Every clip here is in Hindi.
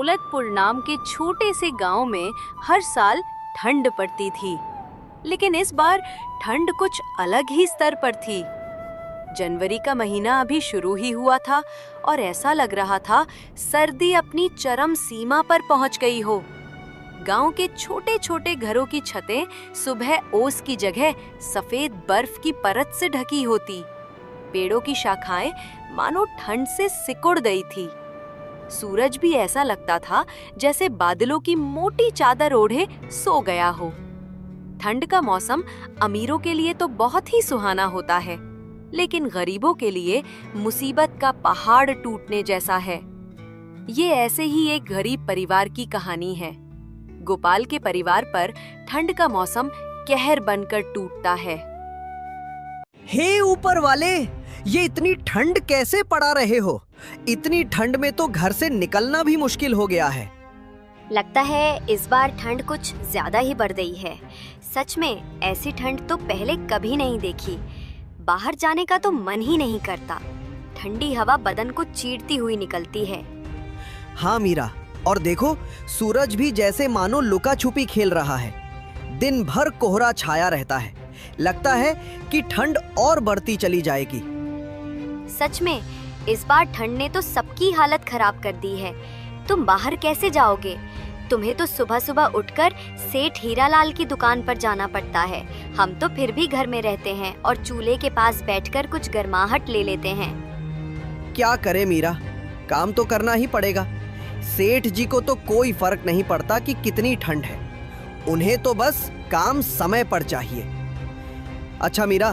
दौलतपुर नाम के छोटे से गांव में हर साल ठंड पड़ती थी, लेकिन इस बार ठंड कुछ अलग ही स्तर पर थी। जनवरी का महीना अभी शुरू ही हुआ था और ऐसा लग रहा था सर्दी अपनी चरम सीमा पर पहुंच गई हो। गांव के छोटे छोटे घरों की छतें सुबह ओस की जगह सफेद बर्फ की परत से ढकी होती। पेड़ों की शाखाएं मानो ठंड से सिकुड़ गई थी। सूरज भी ऐसा लगता था जैसे बादलों की मोटी चादर ओढ़े सो गया हो। ठंड का मौसम अमीरों के लिए तो बहुत ही सुहाना होता है, लेकिन गरीबों के लिए मुसीबत का पहाड़ टूटने जैसा है। ये ऐसे ही एक गरीब परिवार की कहानी है। गोपाल के परिवार पर ठंड का मौसम कहर बनकर टूटता है। हे ऊपर वाले, ये इतनी ठंड कैसे पड़ा रहे हो? इतनी ठंड में तो घर से निकलना भी मुश्किल हो गया है। लगता है इस बार ठंड कुछ ज्यादा ही बढ़ गई है। सच में ऐसी ठंड तो पहले कभी नहीं देखी। बाहर जाने का तो मन ही नहीं करता। ठंडी हवा बदन को चीरती हुई निकलती है। हाँ मीरा, और देखो सूरज भी जैसे मानो लुका छुपी खेल रहा है। दिन भर कोहरा छाया रहता है। लगता है कि ठंड और बढ़ती चली जाएगी। सच में इस बार ठंड ने तो सबकी हालत खराब कर दी है। तुम बाहर कैसे जाओगे? तुम्हें तो सुबह सुबह उठकर सेठ हीरालाल की दुकान पर जाना पड़ता है। हम तो फिर भी घर में रहते हैं और चूल्हे के पास बैठकर कुछ गर्माहट ले लेते हैं। क्या करे मीरा, काम तो करना ही पड़ेगा। सेठ जी को तो कोई फर्क नहीं पड़ता कि कितनी ठंड है। उन्हें तो बस काम समय पर चाहिए। अच्छा मीरा,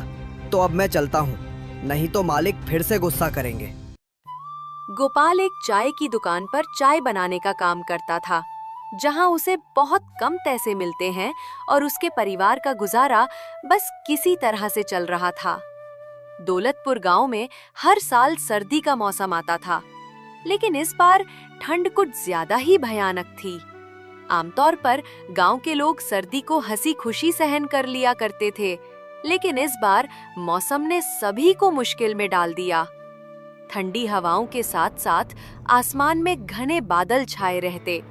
तो अब मैं चलता हूँ, नहीं तो मालिक फिर से गुस्सा करेंगे। गोपाल एक चाय की दुकान पर चाय बनाने का काम करता था, जहां उसे बहुत कम पैसे मिलते हैं और उसके परिवार का गुजारा बस किसी तरह से चल रहा था। दौलतपुर गांव में हर साल सर्दी का मौसम आता था, लेकिन इस बार ठंड कुछ ज्यादा ही भयानक थी। आमतौर पर गांव के लोग सर्दी को हंसी खुशी सहन कर लिया करते थे, लेकिन इस बार मौसम ने सभी को मुश्किल में डाल दिया। ठंडी हवाओं के साथ साथ आसमान में घने बादल छाए रहते,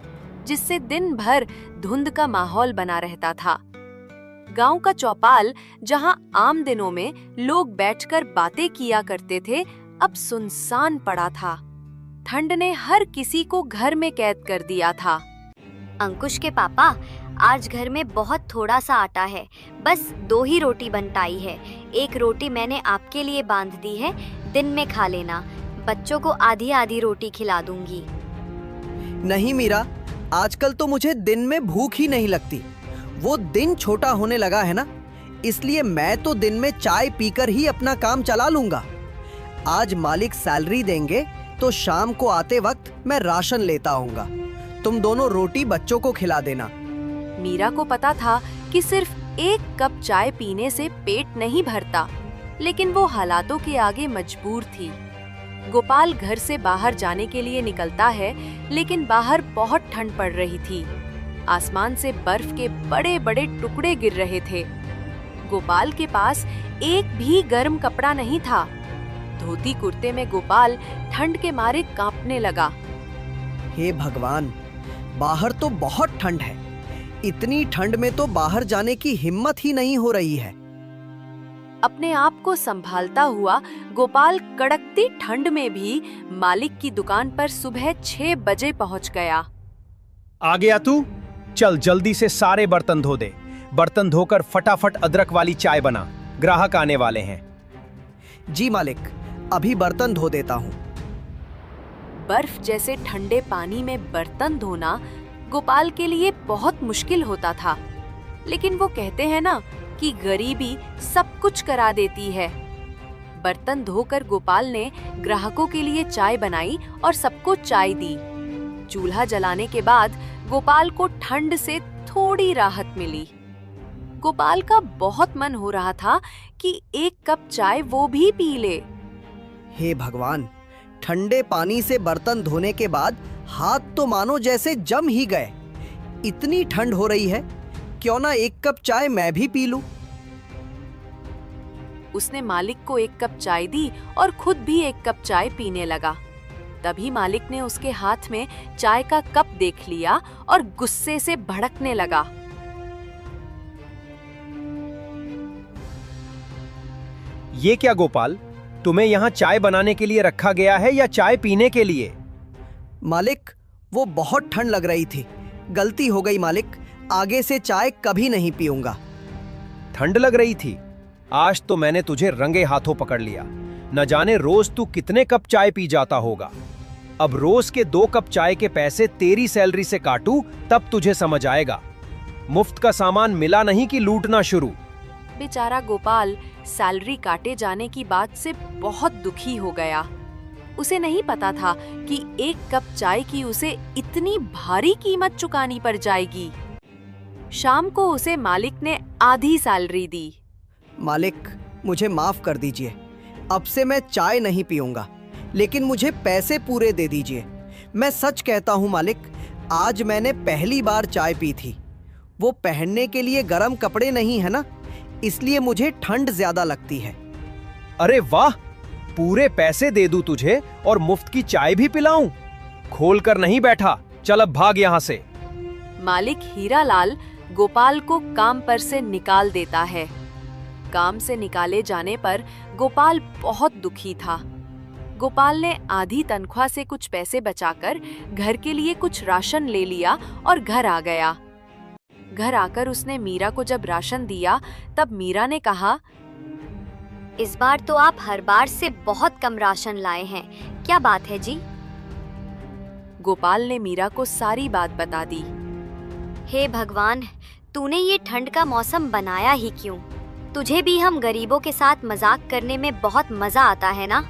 जिससे दिन भर धुंध का माहौल बना रहता था। गांव का चौपाल, जहां आम दिनों में लोग बैठकर बातें किया करते थे, अब सुनसान पड़ा था। ठंड ने हर किसी को घर में कैद कर दिया था। अंकुश के पापा, आज घर में बहुत थोड़ा सा आटा है। बस 2 ही रोटी बन पाई है। एक रोटी मैंने आपके लिए बांध दी है, दिन में खा लेना। बच्चों को आधी आधी रोटी खिला दूंगी। नहीं मीरा, आजकल तो मुझे दिन में भूख ही नहीं लगती। वो दिन छोटा होने लगा है ना, इसलिए मैं तो दिन में चाय पीकर ही अपना काम चला लूंगा। आज मालिक सैलरी देंगे तो शाम को आते वक्त मैं राशन लेता आऊंगा। तुम दोनों रोटी बच्चों को खिला देना। मीरा को पता था कि सिर्फ एक कप चाय पीने से पेट नहीं भरता, लेकिन वो हालातों के आगे मजबूर थी। गोपाल घर से बाहर जाने के लिए निकलता है, लेकिन बाहर बहुत ठंड पड़ रही थी। आसमान से बर्फ के बड़े बड़े टुकड़े गिर रहे थे। गोपाल के पास एक भी गर्म कपड़ा नहीं था। धोती कुर्ते में गोपाल ठंड के मारे कांपने लगा। हे भगवान, बाहर तो बहुत ठंड है। इतनी ठंड में तो बाहर जाने की हिम्मत ही नहीं हो रही है। अपने आप को संभालता हुआ गोपाल कड़कती ठंड में भी मालिक की दुकान पर सुबह 6 बजे पहुंच गया। आ गया तू? चल जल्दी से सारे बर्तन धो दे। बर्तन धोकर फटाफट अदरक वाली चाय बना, ग्राहक आने वाले हैं। जी मालिक, अभी बर्तन धो देता हूँ। बर्फ जैसे ठंडे पानी में बर्तन धोना गोपाल के लिए बहुत मुश्किल होता था, लेकिन वो कहते हैं ना कि गरीबी सब कुछ करा देती है। बर्तन धोकर गोपाल ने ग्राहकों के लिए चाय बनाई और सबको चाय दी। चूल्हा जलाने के बाद गोपाल को ठंड से थोड़ी राहत मिली। गोपाल का बहुत मन हो रहा था कि एक कप चाय वो भी पी ले। हे भगवान, ठंडे पानी से बर्तन धोने के बाद हाथ तो मानो जैसे जम ही गए। इतनी ठंड हो रही है, क्यों ना एक कप चाय मैं भी पी लूं। उसने मालिक को एक कप चाय दी और खुद भी एक कप चाय पीने लगा। तभी मालिक ने उसके हाथ में चाय का कप देख लिया और गुस्से से भड़कने लगा। ये क्या गोपाल, तुम्हें यहाँ चाय बनाने के लिए रखा गया है या चाय पीने के लिए? मालिक, वो बहुत ठंड लग रही थी, गलती हो गई मालिक, आगे से चाय कभी नहीं पीऊंगा। ठंड लग रही थी? आज तो मैंने तुझे रंगे हाथों पकड़ लिया। न जाने रोज तू कितने कप चाय पी जाता होगा। अब रोज के 2 कप चाय के पैसे तेरी सैलरी से काटूं तब तुझे समझ आएगा। मुफ्त का सामान मिला नहीं कि लूटना शुरू। बेचारा गोपाल सैलरी काटे जाने की बात से बहुत दुखी हो गया। उसे नहीं पता था कि 1 कप चाय की उसे इतनी भारी कीमत चुकानी पड़ जाएगी। शाम को उसे मालिक ने आधी सैलरी दी। मालिक, मुझे माफ कर दीजिए, अब से मैं चाय नहीं पीऊंगा, लेकिन मुझे पैसे पूरे दे दीजिए। मैं सच कहता हूँ मालिक, आज मैंने पहली बार चाय पी थी। वो पहनने के लिए गर्म कपड़े नहीं है ना, इसलिए मुझे ठंड ज्यादा लगती है। अरे वाह, पूरे पैसे दे दूं तुझे और मुफ्त की चाय भी पिलाऊं? खोल कर नहीं बैठा, चल अब भाग यहाँ से। मालिक हीरालाल गोपाल को काम पर से निकाल देता है। काम से निकाले जाने पर गोपाल बहुत दुखी था। गोपाल ने आधी तनख्वाह से कुछ पैसे बचाकर घर के लिए कुछ राशन ले लिया और घर आ गया। घर आकर उसने मीरा को जब राशन दिया तब मीरा ने कहा, इस बार तो आप हर बार से बहुत कम राशन लाए हैं, क्या बात है जी? गोपाल ने मीरा को सारी बात बता दी। हे भगवान, तूने ये ठंड का मौसम बनाया ही क्यों? तुझे भी हम गरीबों के साथ मजाक करने में बहुत मजा आता है ना?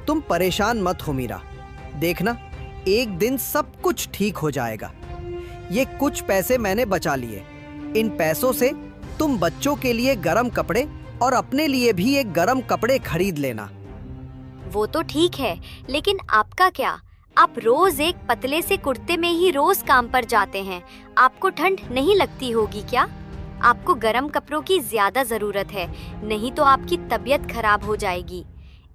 तुम परेशान मत हो मीरा, देखना एक दिन सब कुछ ठीक हो जाएगा। ये कुछ पैसे मैंने बचा लिए, इन पैसों से तुम बच्चों के लिए गर्म कपड़े और अपने लिए भी एक गर्म कपड़े खरीद लेना। वो तो ठीक है, लेकिन आपका क्या? आप रोज एक पतले से कुर्ते में ही रोज काम पर जाते हैं, आपको ठंड नहीं लगती होगी क्या? आपको गर्म कपड़ों की ज्यादा जरूरत है, नहीं तो आपकी तबीयत खराब हो जाएगी।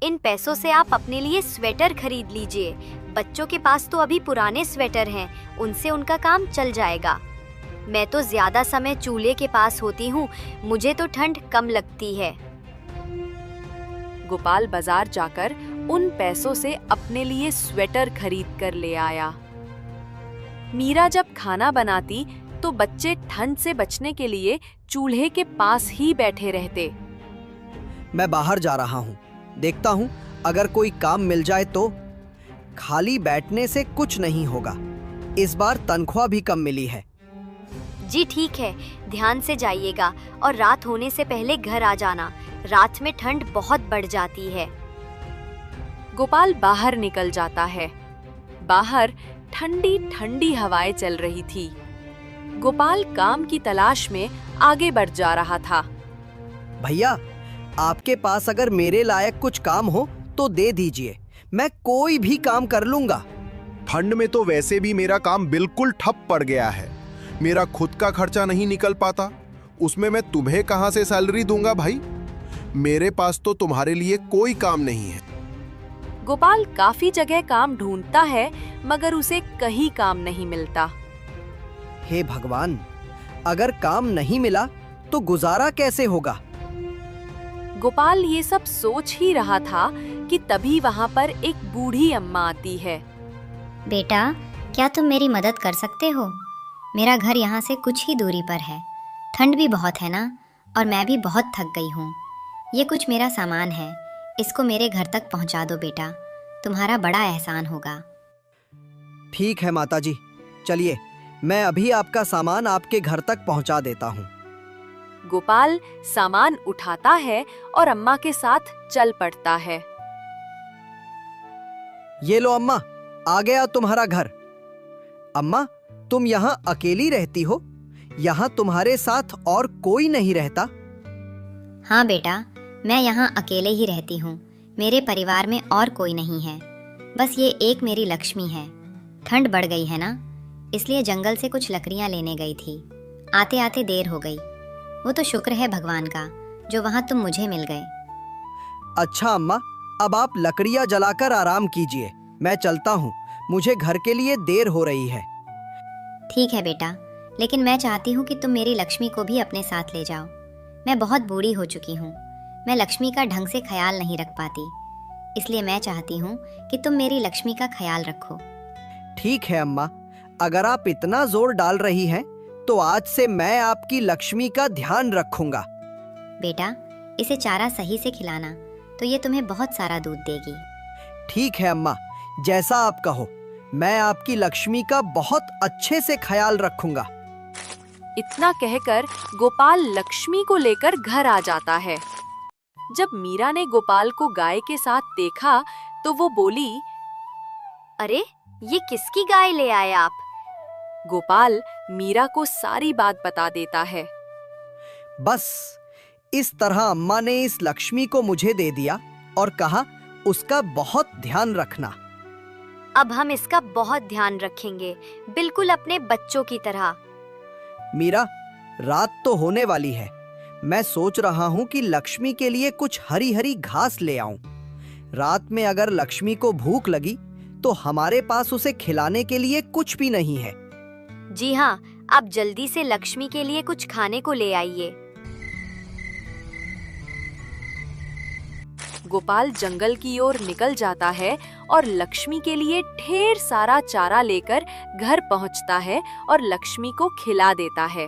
इन पैसों से आप अपने लिए स्वेटर खरीद लीजिए। बच्चों के पास तो अभी पुराने स्वेटर हैं, उनसे उनका काम चल जाएगा। मैं तो ज्यादा समय चूल्हे के पास होती हूँ, मुझे तो ठंड कम लगती है। गोपाल बाजार जाकर उन पैसों से अपने लिए स्वेटर खरीद कर ले आया। मीरा जब खाना बनाती तो बच्चे ठंड से बचने के लिए चूल्हे के पास ही बैठे रहते। मैं बाहर जा रहा हूँ, देखता हूँ अगर कोई काम मिल जाए तो। खाली बैठने से कुछ नहीं होगा, इस बार तनख्वाह भी कम मिली है। जी ठीक है, ध्यान से जाइएगा और रात होने से पहले घर आ जाना, रात में ठंड बहुत बढ़ जाती है। गोपाल बाहर निकल जाता है। बाहर ठंडी ठंडी हवाएं चल रही थी। गोपाल काम की तलाश में आगे बढ़ जा रहा था। भैया, आपके पास अगर मेरे लायक कुछ काम हो तो दे दीजिए, मैं कोई भी काम कर लूंगा। ठंड में तो वैसे भी मेरा काम बिल्कुल ठप पड़ गया है, मेरा खुद का खर्चा नहीं निकल पाता, उसमें मैं तुम्हें कहां से सैलरी दूंगा भाई? मेरे पास तो तुम्हारे लिए कोई काम नहीं है। गोपाल काफी जगह काम ढूंढता है मगर उसे कहीं काम नहीं मिलता। हे भगवान, अगर काम नहीं मिला तो गुजारा कैसे होगा? गोपाल ये सब सोच ही रहा था कि तभी वहाँ पर एक बूढ़ी अम्मा आती है। बेटा, क्या तुम मेरी मदद कर सकते हो? मेरा घर यहाँ से कुछ ही दूरी पर है, ठंड भी बहुत है ना, और मैं भी बहुत थक गई हूँ। ये कुछ मेरा सामान है, इसको मेरे घर तक पहुँचा दो बेटा, तुम्हारा बड़ा एहसान होगा। ठीक है माताजी, चलिए मैं अभी आपका सामान आपके घर तक पहुँचा देता हूँ। गोपाल सामान उठाता है और अम्मा के साथ चल पड़ता है। ये लो अम्मा, आ गया तुम्हारा घर। अम्मा, तुम यहाँ अकेली रहती हो? यहाँ तुम्हारे साथ और कोई नहीं रहता? हाँ बेटा, मैं यहाँ अकेले ही रहती हूँ, मेरे परिवार में और कोई नहीं है, बस ये एक मेरी लक्ष्मी है। ठंड बढ़ गई है ना, इसलिए जंगल से कुछ लकड़ियाँ लेने गई थी, आते आते देर हो गई। वो तो शुक्र है भगवान का जो वहाँ तुम मुझे मिल गए। अच्छा अम्मा, अब आप लकड़ियाँ जलाकर आराम कीजिए, मैं चलता हूँ, मुझे घर के लिए देर हो रही है। ठीक है बेटा, लेकिन मैं चाहती हूँ कि तुम मेरी लक्ष्मी को भी अपने साथ ले जाओ। मैं बहुत बूढ़ी हो चुकी हूँ, मैं लक्ष्मी का ढंग से ख्याल नहीं रख पाती, इसलिए मैं चाहती हूँ कि तुम मेरी लक्ष्मी का ख्याल रखो। ठीक है अम्मा, अगर आप इतना जोर डाल रही हैं तो आज से मैं आपकी लक्ष्मी का ध्यान रखूंगा। बेटा, इसे चारा सही से खिलाना तो ये तुम्हें बहुत सारा दूध देगी। ठीक है अम्मा, जैसा आप कहो, मैं आपकी लक्ष्मी का बहुत अच्छे से ख्याल रखूंगा। इतना कहकर गोपाल लक्ष्मी को लेकर घर आ जाता है। जब मीरा ने गोपाल को गाय के साथ देखा तो वो बोली, अरे ये किसकी गाय ले आए आप? गोपाल मीरा को सारी बात बता देता है। बस इस तरह अम्मा ने इस लक्ष्मी को मुझे दे दिया और कहा उसका बहुत ध्यान रखना। अब हम इसका बहुत ध्यान रखेंगे, बिल्कुल अपने बच्चों की तरह। मीरा, रात तो होने वाली है, मैं सोच रहा हूँ कि लक्ष्मी के लिए कुछ हरी हरी घास ले आऊं। रात में अगर लक्ष्मी को भूख लगी तो हमारे पास उसे खिलाने के लिए कुछ भी नहीं है। जी हाँ, आप जल्दी से लक्ष्मी के लिए कुछ खाने को ले आइए। गोपाल जंगल की ओर निकल जाता है और लक्ष्मी के लिए ढेर सारा चारा लेकर घर पहुंचता है और लक्ष्मी को खिला देता है।